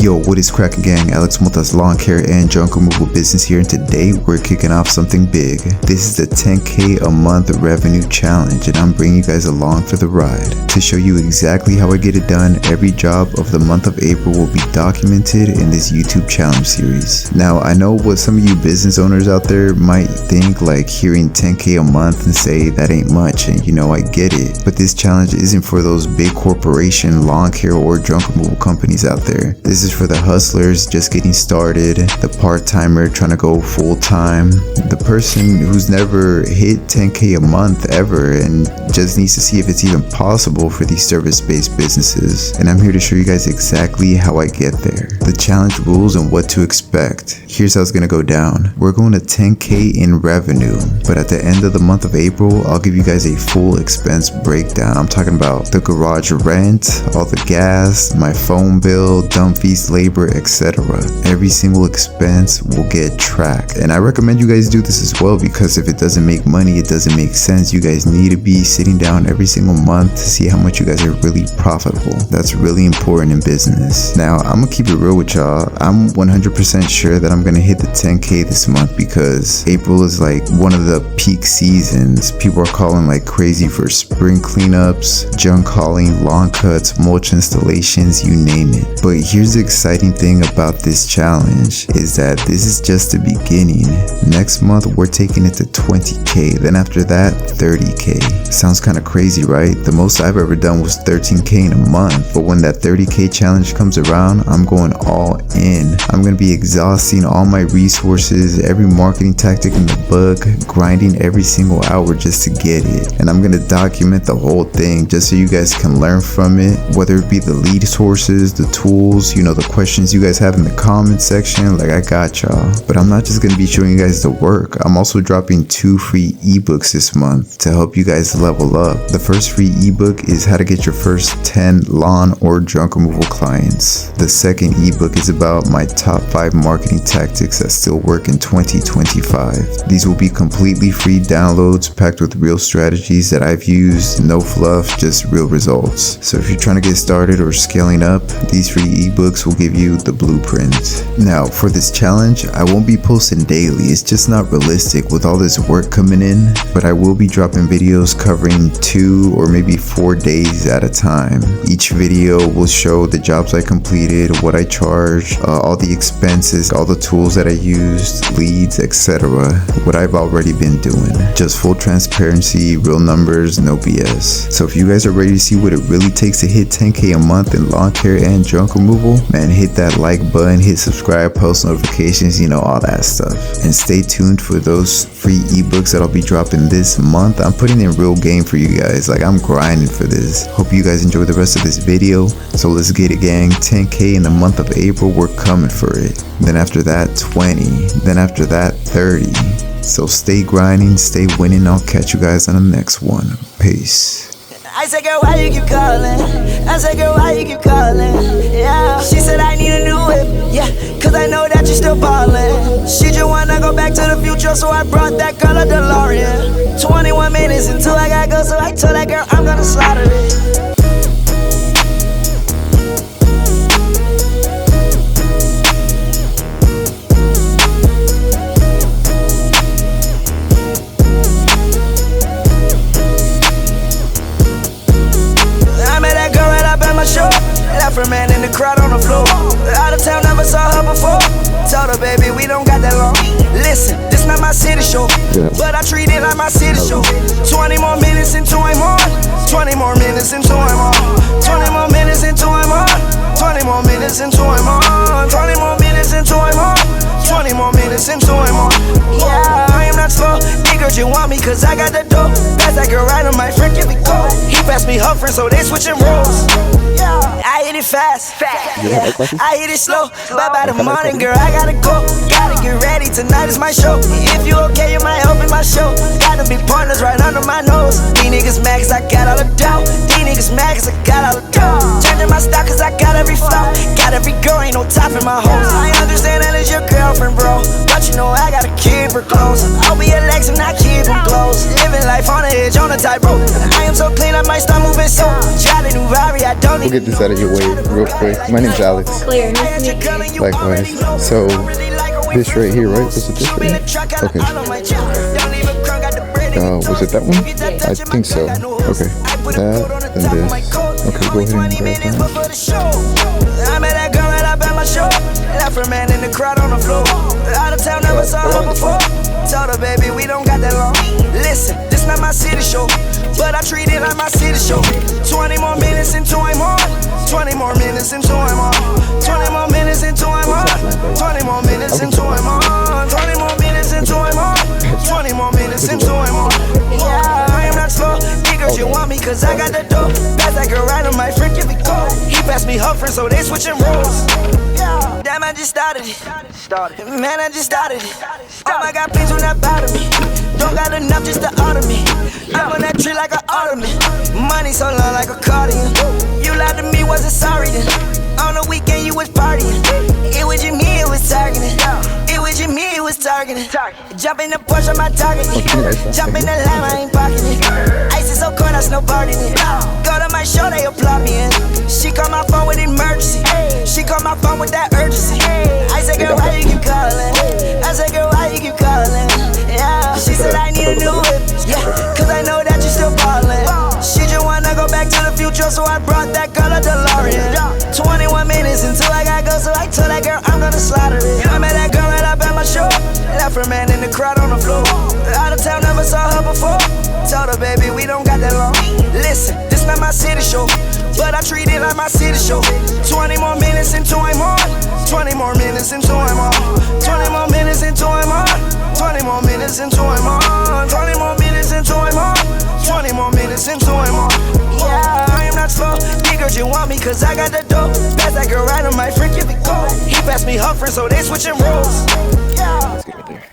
Yo, what is cracking, gang? Alex Mota's lawn care and junk removal business here, and today we're kicking off something big. This is the 10K a month revenue challenge, and I'm bringing you guys along for the ride. To show you exactly how I get it done, every job of the month of April will be documented in this YouTube challenge series. Now, I know what some of you business owners out there might think, like hearing 10K a month and say that ain't much, and I get it. But this challenge isn't for those big corporation lawn care or junk removal companies out there. This is for the hustlers just getting started, the part-timer trying to go full-time, the person who's never hit 10K a month ever and just needs to see if it's even possible for these service-based businesses. And I'm here to show you guys exactly how I get there, the challenge rules and what to expect. Here's how it's gonna go down. We're going to 10K in revenue, but at the end of the month of April, I'll give you guys a full expense breakdown. I'm talking about the garage rent, all the gas, my phone bill, dump fees, labor, etc. Every single expense will get tracked, and I recommend you guys do this as well, because if it doesn't make money, it doesn't make sense. You guys need to be sitting down every single month to see how much you guys are really profitable. That's really important in business. Now, I'm gonna keep it real with y'all. I'm 100% sure that I'm gonna hit the 10K this month, because April is like one of the peak seasons. People are calling like crazy for spring cleanups, junk hauling, lawn cuts, mulch installations, you name it. But here's the exciting thing about this challenge is that this is just the beginning. Next month we're taking it to 20K, then after that 30K. Sounds kind of crazy, right? The most I've ever done was 13K in a month, but when that 30K challenge comes around, I'm going all in. I'm gonna be exhausting all my resources, every marketing tactic in the book, grinding every single hour just to get it. And I'm gonna document the whole thing just so you guys can learn from it, whether it be the lead sources, the tools, the questions you guys have in the comment section. Like, I got y'all. But I'm not just gonna be showing you guys the work. I'm also dropping 2 free ebooks this month to help you guys level up. The first free ebook is how to get your first 10 lawn or junk removal clients. The second ebook is about my top 5 marketing tactics that still work in 2025. These will be completely free downloads packed with real strategies that I've used, no fluff, just real results. So if you're trying to get started or scaling up, these free ebooks will give you the blueprint. Now, for this challenge, I won't be posting daily. It's just not realistic with all this work coming in, but I will be dropping videos covering 2 or maybe 4 days at a time. Each video will show the jobs I completed, what I charged, all the expenses, all the tools that I used, leads, etc. What I've already been doing. Just full transparency, real numbers, no BS. So if you guys are ready to see what it really takes to hit 10K a month in lawn care and junk removal, man, hit that like button, hit subscribe, post notifications, all that stuff. And stay tuned for those free ebooks that I'll be dropping this month. I'm putting in real game for you guys. Like, I'm grinding for this. Hope you guys enjoy the rest of this video. So let's get it, gang. 10K in the month of April, we're coming for it. Then after that 20, then after that 30. So stay grinding, stay winning. I'll catch you guys on the next one. Peace. I said, girl, why you keep calling? I said, girl, why you keep calling? Yeah. She said, I need a new whip. Yeah, cause I know that you're still ballin'. She just wanna go back to the future, so I brought that girl a DeLorean. 21 minutes until I gotta go, so I told that girl I'm gonna slaughter it. Man in the crowd on the floor. Out of town, never saw her before. Told her, baby, we don't got that long. Listen, this not my city show, but I treat it like my city show. 20 more minutes into I'm on. 20 more minutes into I'm on. 20 more minutes into I'm on. 20 more minutes into I'm on. 20 more minutes into I'm on. 20 more minutes into I'm on. Yeah, I am not slow. Nigga, you want me cause I got the dope. Pass that girl right on my friend, give me go. He passed me her friend, so they switching roles. I hit it fast. Yeah. I hit it slow. But by the morning, girl, I gotta go. Gotta get ready, tonight is my show. If you okay, you might help in my show. Got them big partners right under my nose. These niggas mad cause I got all the dough. These niggas mad cause I got all the dough. Changing my stock cause I got every flow. Got every girl, ain't no top in my hose. I understand that it's your girlfriend, bro, but but you know I gotta keep her close. I'll be a Lex and I keep her close. Living life on the edge, on the tightrope. I am so clean, I might start moving so. Try the new Rari, I don't We'll get this out of your way real quick. My name's Alex. Claire, nice to meet you. Likewise. So, this right here, right? Was it this right here? Okay. Was it that one? I think so. Okay. That and this. Okay, go ahead and grab that. I met that girl right up at my show. Left her man in the crowd on the floor. Out of town, never saw her before. Told her, baby, we don't got that long. Listen, this not my city show, but I treat it like my city show. 20 more minutes until I'm on. 20 more minutes until I'm on. 20 more minutes until I'm on. 20 more minutes until I'm on. 20 more minutes until I'm on. 20 more minutes until I'm on. Yeah, I am not slow. Niggas, you want me cause I got the dope. Pass that girl right on my friend, give me cold. He passed me her friend, so they switching roles. Yeah, damn, I just started it. Man, I just started it. Oh my God, please do not bother me. Don't got enough just to order me. I'm on that tree like an ottoman. Money so long like a cardigan. You lied to me, wasn't sorry then. On the weekend you was partying. It was you, me, it was targeting. It was you, me, it was targeting. Jump in the Porsche, my target. Jump in the lime, I ain't pocketing. Ice is so cold, I snowboarding it. Go to my show, they applaud me in. She called my phone with emergency. She called my phone with that urgency. I said, girl, why you keep calling? I said, girl, why you keep calling? Yeah, she said I need a new whip. Yeah, cause I know that you still ballin'. She just wanna go back to the future, so I brought that girl a DeLorean. 21 minutes until I gotta go, so I told that girl I'm gonna slaughter it. I met that girl right up at my show. Left her man in the crowd on the floor. Out of town, never saw her before. Told her, baby, we don't got that long. Listen, this not my city show, but I treat it like my city show. 20 more minutes until I'm on. 20 more minutes until I'm on. 20 more minutes until I'm on. 20 more minutes until I'm on. 20 more minutes until I'm on. 20 more minutes until I'm on. Yeah, I am not slow. Niggas, you want me cause I got the dope. Pass that girl right on my friend, give me cold. He passed me her friend, so they switching roles. Yeah. Let's get right there.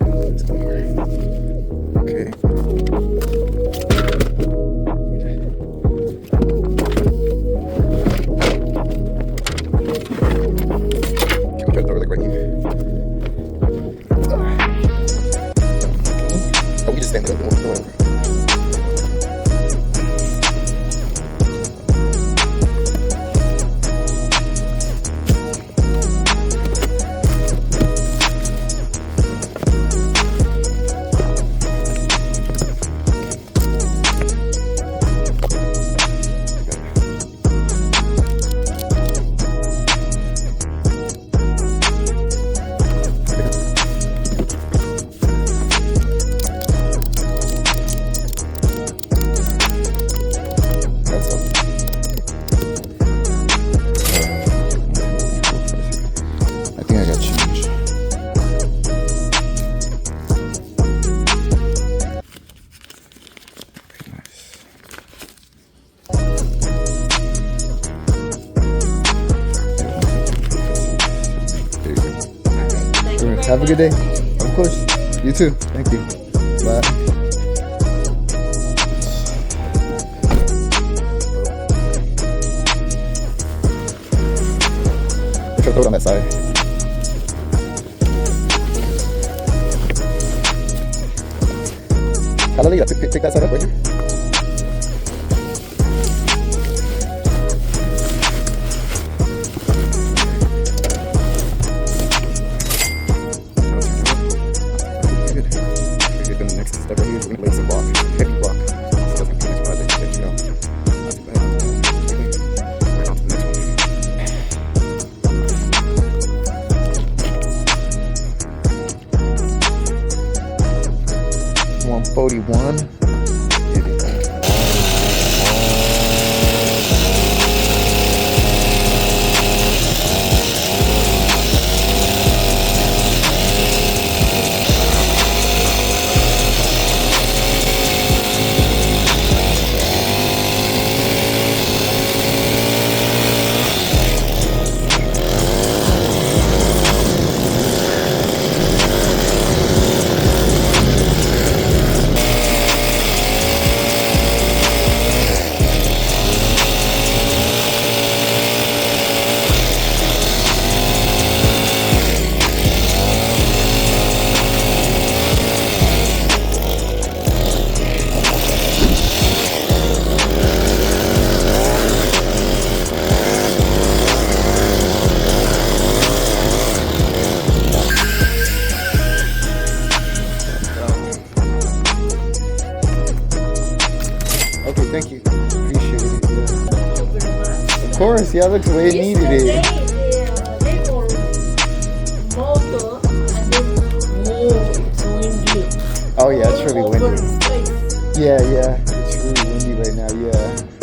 Let's go here. Okay. Can we try to throw it like right here? Oh, we just stand it up. Don't worry. Have a good day. Of course. You too. Thank you. Bye. Try to throw it on that side. Hallelujah. Pick that side up right here. Okay, thank you. Appreciate it. Yeah. Of course, yeah, looks the way it needed it. Oh yeah, it's really windy. Yeah, it's really windy right now, yeah.